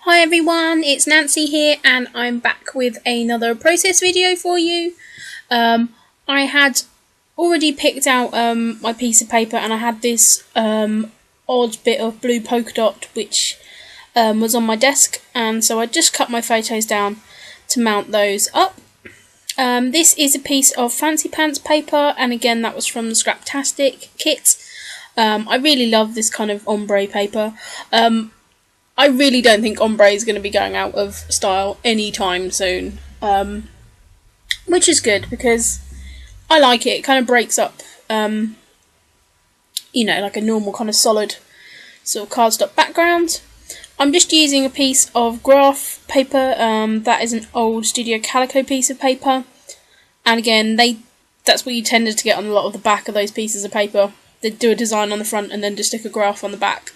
Hi everyone, it's Nancy here and I'm back with another process video for you. I had already picked out my piece of paper and I had this odd bit of blue polka dot which was on my desk, and so I just cut my photos down to mount those up. This is a piece of Fancy Pants paper, and again that was from the Scraptastic kit. I really love this kind of ombre paper. I really don't think ombre is going to be going out of style anytime soon, which is good because I like it. It kind of breaks up, like a normal kind of solid sort of cardstock background. I'm just using a piece of graph paper. That is an old Studio Calico piece of paper, and again, that's what you tended to get on a lot of the back of those pieces of paper. They'd do a design on the front and then just stick a graph on the back.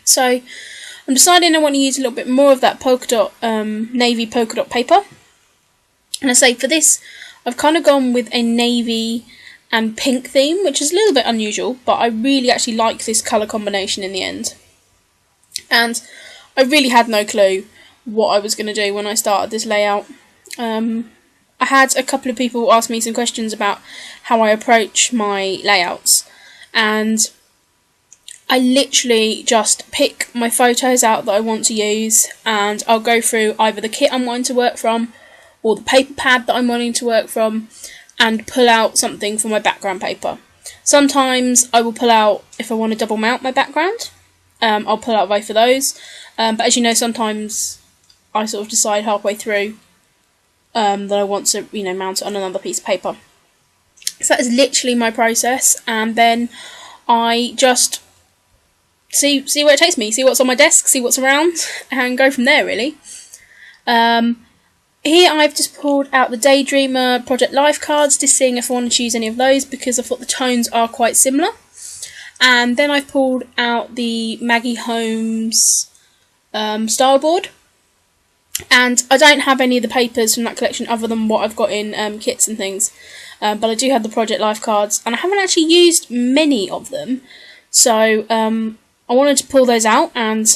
So I'm deciding I want to use a little bit more of that polka dot, navy polka dot paper. And I say for this, I've kind of gone with a navy and pink theme, which is a little bit unusual, but I really actually like this colour combination in the end. And I really had no clue what I was going to do when I started this layout. I had a couple of people ask me some questions about how I approach my layouts, and I literally just pick my photos out that I want to use, and I'll go through either the kit I'm wanting to work from or the paper pad that I'm wanting to work from and pull out something for my background paper. Sometimes I will pull out, if I want to double mount my background, I'll pull out both of those, but as you know, sometimes I sort of decide halfway through that I want to mount it on another piece of paper. So that is literally my process, and then I just see where it takes me, see what's on my desk, see what's around, and go from there really. Here I've just pulled out the Daydreamer Project Life cards, just seeing if I want to choose any of those because I thought the tones are quite similar. And then I've pulled out the Maggie Holmes style board. And I don't have any of the papers from that collection other than what I've got in kits and things. But I do have the Project Life cards, and I haven't actually used many of them. So I wanted to pull those out and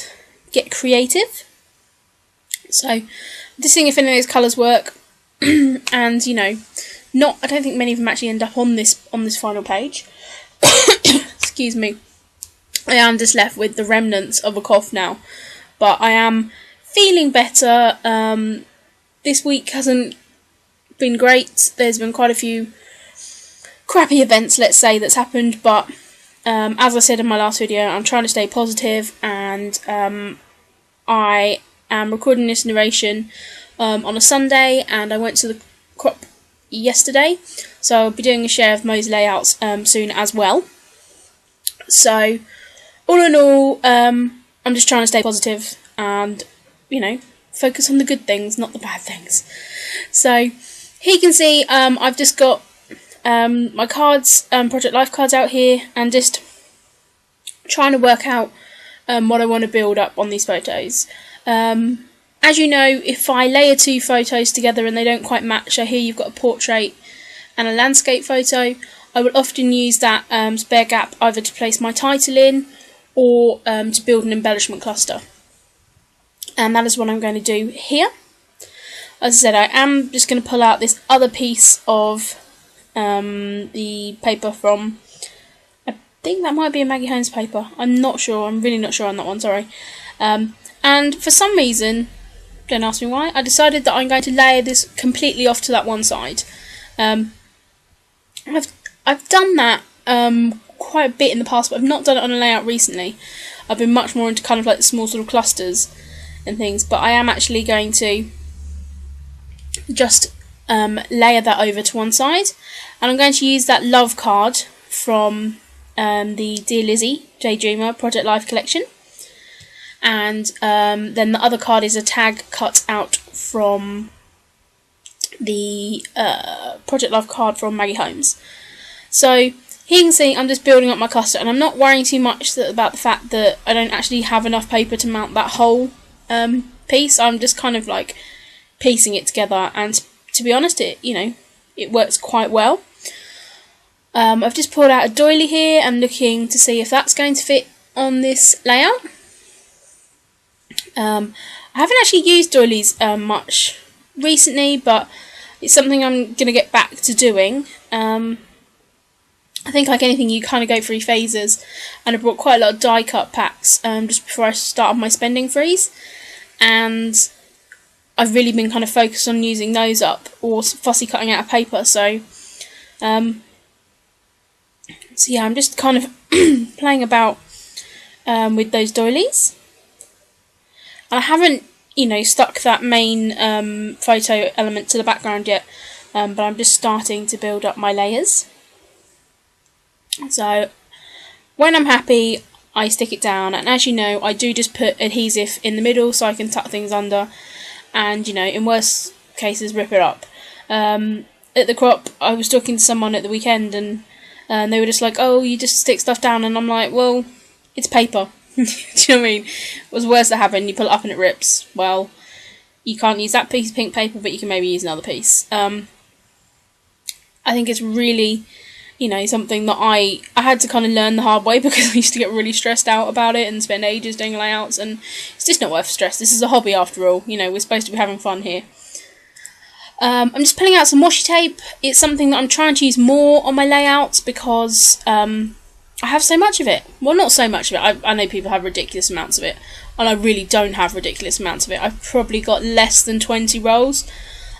get creative. So just seeing if any of those colours work. And I don't think many of them actually end up on this final page. Excuse me. I am just left with the remnants of a cough now, but I am feeling better. This week hasn't been great. There's been quite a few crappy events, let's say, that's happened, but as I said in my last video, I'm trying to stay positive, and I am recording this narration on a Sunday, and I went to the crop yesterday, so I'll be doing a share of Mo's layouts soon as well. So all in all, I'm just trying to stay positive and focus on the good things, not the bad things. So here you can see I've just got my cards, Project Life cards out here, and just trying to work out what I want to build up on these photos. As you know, if I layer two photos together and they don't quite match, so here you've got a portrait and a landscape photo, I will often use that spare gap either to place my title in or to build an embellishment cluster. And that is what I'm going to do here. As I said, I am just going to pull out this other piece of the paper from, I think that might be a Maggie Holmes paper. I'm not sure. I'm really not sure on that one, sorry. And for some reason, don't ask me why, I decided that I'm going to layer this completely off to that one side. I've done that quite a bit in the past, but I've not done it on a layout recently. I've been much more into kind of like the small sort of clusters and things, but I am actually going to just layer that over to one side, and I'm going to use that love card from the Dear Lizzie Daydreamer Project Life collection, and then the other card is a tag cut out from the Project Life card from Maggie Holmes. So here you can see I'm just building up my cluster, and I'm not worrying too much about the fact that I don't actually have enough paper to mount that whole piece. I'm just kind of like piecing it together, and to be honest, it works quite well. I've just pulled out a doily here and looking to see if that's going to fit on this layout. I haven't actually used doilies much recently, but it's something I'm going to get back to doing. I think like anything, you kind of go through phases, and I bought quite a lot of die cut packs just before I started my spending freeze, and I've really been kind of focused on using those up, or fussy cutting out of paper. So yeah, I'm just kind of playing about with those doilies, and I haven't, stuck that main photo element to the background yet, but I'm just starting to build up my layers. So when I'm happy, I stick it down, and as you know, I do just put adhesive in the middle so I can tuck things under, and in worst cases rip it up. At the crop, I was talking to someone at the weekend, and they were just like, "Oh, you just stick stuff down," and I'm like, "Well, it's paper." Do you know what I mean? What's the worst that happened? You pull it up and it rips. Well, you can't use that piece of pink paper, but you can maybe use another piece. I think it's really, something that I had to kind of learn the hard way, because I used to get really stressed out about it and spend ages doing layouts, and it's just not worth stress. This is a hobby after all. We're supposed to be having fun here. I'm just pulling out some washi tape. It's something that I'm trying to use more on my layouts, because I have so much of it. Well, not so much of it. I know people have ridiculous amounts of it, and I really don't have ridiculous amounts of it. I've probably got less than 20 rolls.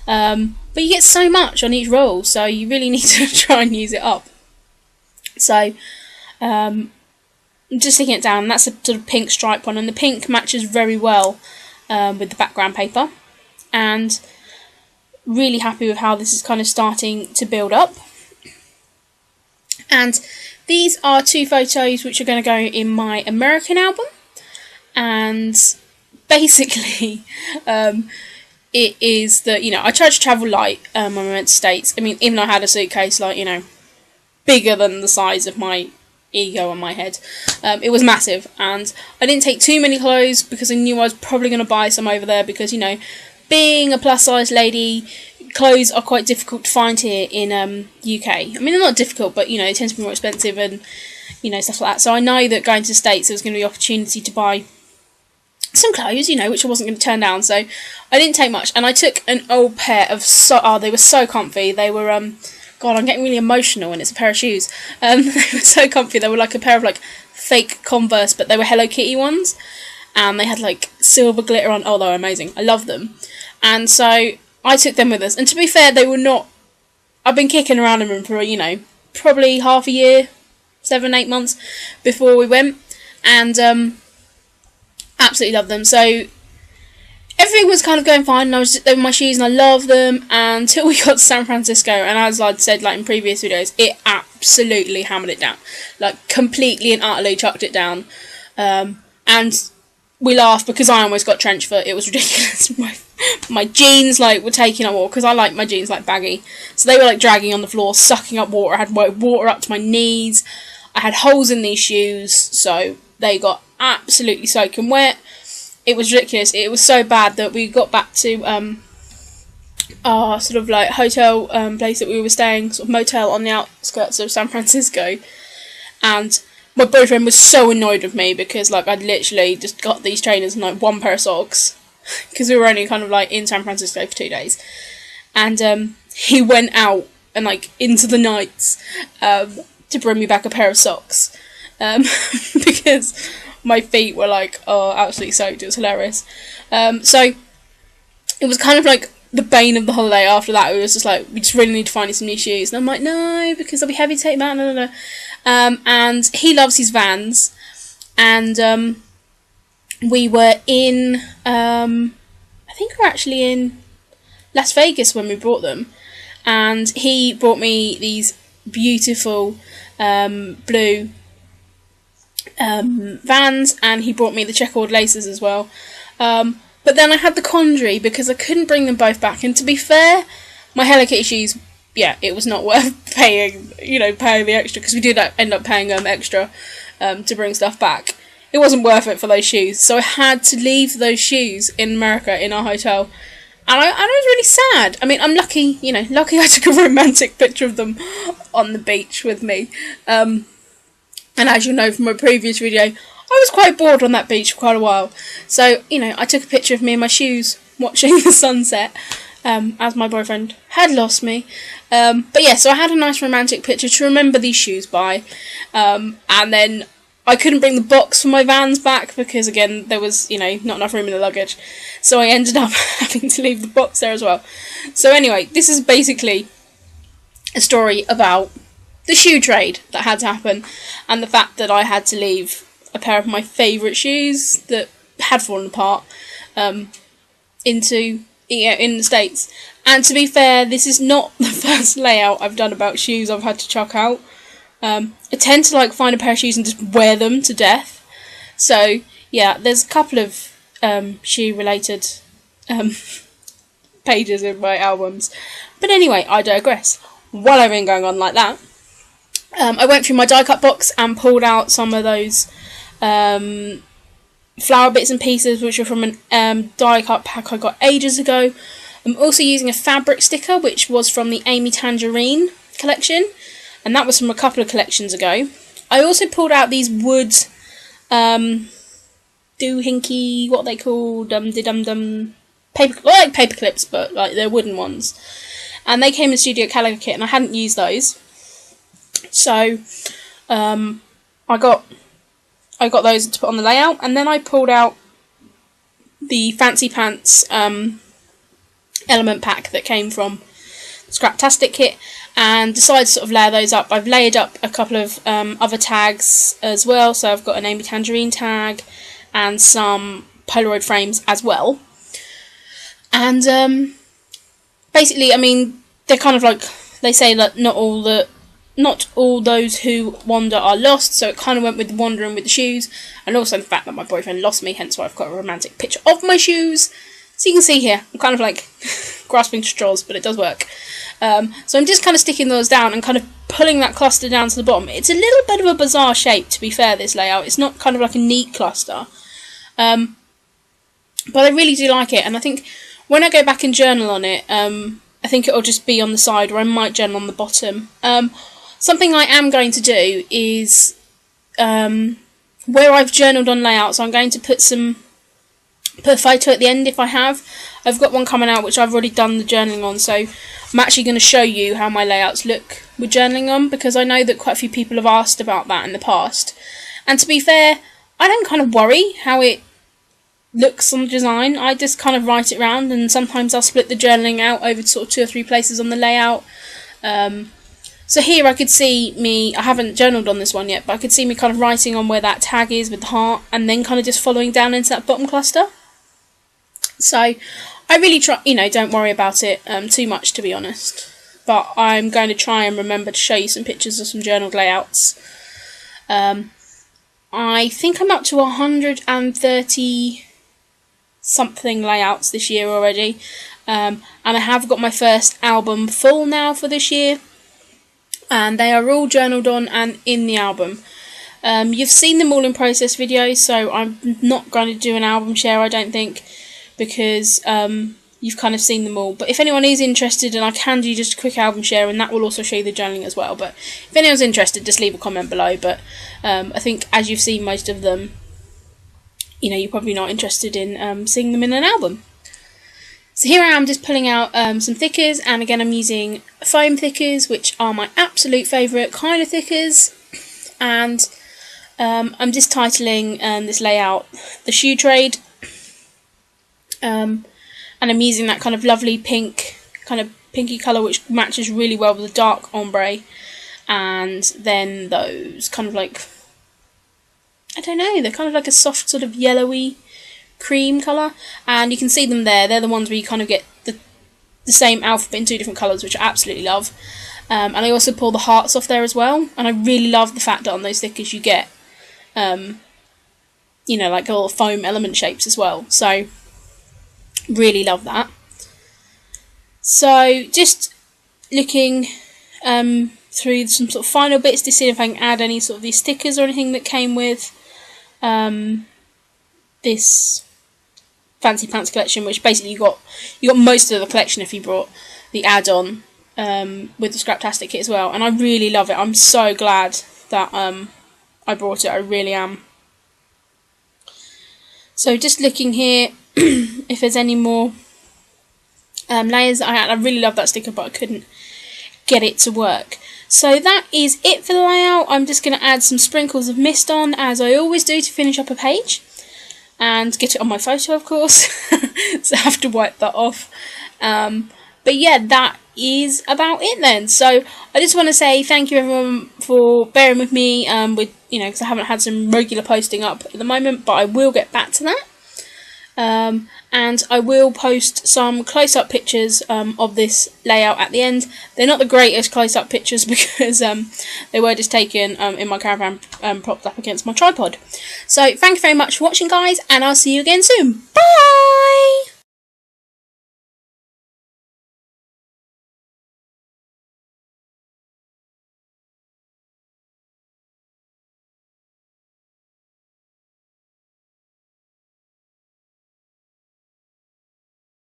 But you get so much on each roll, so you really need to try and use it up. So I'm just sticking it down. That's a sort of pink stripe one, and the pink matches very well with the background paper. And really happy with how this is kind of starting to build up. And these are 2 photos which are going to go in my American album. And basically, it is that, I tried to travel light when we went to States. I mean, even though I had a suitcase, bigger than the size of my ego on my head. It was massive, and I didn't take too many clothes because I knew I was probably going to buy some over there, because, being a plus-size lady, clothes are quite difficult to find here in UK. I mean, they're not difficult, but, they tend to be more expensive and, stuff like that. So I know that going to the States, there was going to be opportunity to buy some clothes, which I wasn't going to turn down. So I didn't take much, and I took an old pair of they were so comfy. They were God, I'm getting really emotional, and it's a pair of shoes. They were so comfy. They were like a pair of fake Converse, but they were Hello Kitty ones, and they had silver glitter on. Oh, they were amazing. I love them. And so I took them with us. And to be fair, they were not. I've been kicking around in them for probably half a year, 7-8 months before we went, and absolutely love them. So everything was kind of going fine, and they were my shoes, and I love them, until we got to San Francisco, and as I'd said in previous videos, it absolutely hammered it down. Completely and utterly chucked it down. And we laughed because I almost got trench foot. It was ridiculous. My jeans were taking up water, because I like my jeans baggy. So they were dragging on the floor, sucking up water. I had water up to my knees. I had holes in these shoes, so they got absolutely soaking wet. It was ridiculous. It was so bad that we got back to our sort of hotel place that we were staying, sort of motel on the outskirts of San Francisco, and my boyfriend was so annoyed with me because I'd literally just got these trainers and 1 pair of socks, because we were only kind of in San Francisco for 2 days, and he went out and into the nights to bring me back a pair of socks, because my feet were absolutely soaked. It was hilarious. So it was kind of the bane of the holiday after that. It was just we just really need to find you some new shoes. And I'm no, because they'll be heavy to take them out. No. And he loves his Vans. And we were in, I think we were actually in Las Vegas when we bought them. And he brought me these beautiful blue Vans, and he brought me the checkered laces as well. But then I had the quandary because I couldn't bring them both back, and to be fair, my Hello Kitty shoes, it was not worth paying the extra, because we did end up paying extra to bring stuff back. It wasn't worth it for those shoes, so I had to leave those shoes in America in our hotel, and I was really sad. I mean, I'm lucky, lucky I took a romantic picture of them on the beach with me. And as you know from my previous video, I was quite bored on that beach for quite a while. So, you know, I took a picture of me in my shoes watching the sunset, as my boyfriend had lost me. But yeah, so I had a nice romantic picture to remember these shoes by. And then I couldn't bring the box for my Vans back because, again, there was, you know, not enough room in the luggage. So I ended up having to leave the box there as well. So anyway, this is basically a story about the shoe trade that had to happen and the fact that I had to leave a pair of my favourite shoes that had fallen apart in the States. And to be fair, this is not the first layout I've done about shoes I've had to chuck out. I tend to like find a pair of shoes and just wear them to death. So yeah, there's a couple of shoe related pages in my albums. But anyway, I digress. While I've been going on like that, I went through my die cut box and pulled out some of those flower bits and pieces which were from an die cut pack I got ages ago. I'm also using a fabric sticker which was from the Amy Tangerine collection, and that was from a couple of collections ago. I also pulled out these wood doohinky, what are they called, paper, like paper clips, but like they're wooden ones, and they came in Studio Calico kit and I hadn't used those, so I got those to put on the layout. And then I pulled out the Fancy Pants element pack that came from the Scraptastic kit and decided to sort of layer those up. I've layered up a couple of other tags as well, so I've got an Amy Tangerine tag and some Polaroid frames as well. And basically, I mean, they're kind of like, they say that not all those who wander are lost, so it kind of went with wandering with the shoes, and also the fact that my boyfriend lost me, hence why I've got a romantic picture of my shoes. So you can see here, I'm kind of like grasping straws, but it does work. So I'm just kind of sticking those down and kind of pulling that cluster down to the bottom. It's a little bit of a bizarre shape, to be fair, this layout. It's not kind of like a neat cluster. But I really do like it, and I think when I go back and journal on it, I think it'll just be on the side, or I might journal on the bottom. Something I am going to do is, where I've journaled on layouts, I'm going to put a photo at the end if I have. I've got one coming out which I've already done the journaling on, so I'm actually going to show you how my layouts look with journaling on, because I know that quite a few people have asked about that in the past. And to be fair, I don't kind of worry how it looks on the design. I just kind of write it round, and sometimes I'll split the journaling out over sort of 2 or 3 places on the layout. So here I could see me, I haven't journaled on this one yet, but I could see me kind of writing on where that tag is with the heart, and then kind of just following down into that bottom cluster. So I really try, you know, don't worry about it too much, to be honest. But I'm going to try and remember to show you some pictures of some journaled layouts. I think I'm up to 130 something layouts this year already, and I have got my first album full now for this year, and they are all journaled on and in the album. You've seen them all in process videos, so I'm not going to do an album share, I don't think, because you've kind of seen them all. But if anyone is interested, and I can do just a quick album share, and that will also show you the journaling as well. But if anyone's interested, just leave a comment below. But I think as you've seen most of them, you know, you're probably not interested in seeing them in an album. So here I am just pulling out some thickers, and again I'm using foam thickers, which are my absolute favourite kind of thickers. And I'm just titling this layout The Shoe Trade. And I'm using that kind of lovely pink, kind of pinky colour, which matches really well with the dark ombre, and then those kind of like, I don't know, they're kind of like a soft sort of yellowy cream colour, and you can see them there. They're the ones where you kind of get the same alphabet in 2 different colours, which I absolutely love. And I also pull the hearts off there as well, and I really love the fact that on those stickers you get, you know, like little foam element shapes as well. So really love that. So just looking through some sort of final bits to see if I can add any sort of these stickers or anything that came with this Fancy Pants collection, which basically you got most of the collection if you brought the add-on with the Scraptastic kit as well, and I really love it. I'm so glad that I brought it, I really am. So just looking here, if there's any more layers that I had. I really love that sticker, but I couldn't get it to work. So that is it for the layout. I'm just going to add some sprinkles of mist on, as I always do, to finish up a page. And get it on my photo, of course. So I have to wipe that off. But yeah, that is about it then. So I just want to say thank you everyone for bearing with me with, you know, because I haven't had some regular posting up at the moment, but I will get back to that. And I will post some close-up pictures of this layout at the end. They're not the greatest close-up pictures because they were just taken in my caravan propped up against my tripod. So thank you very much for watching, guys, and I'll see you again soon. Bye!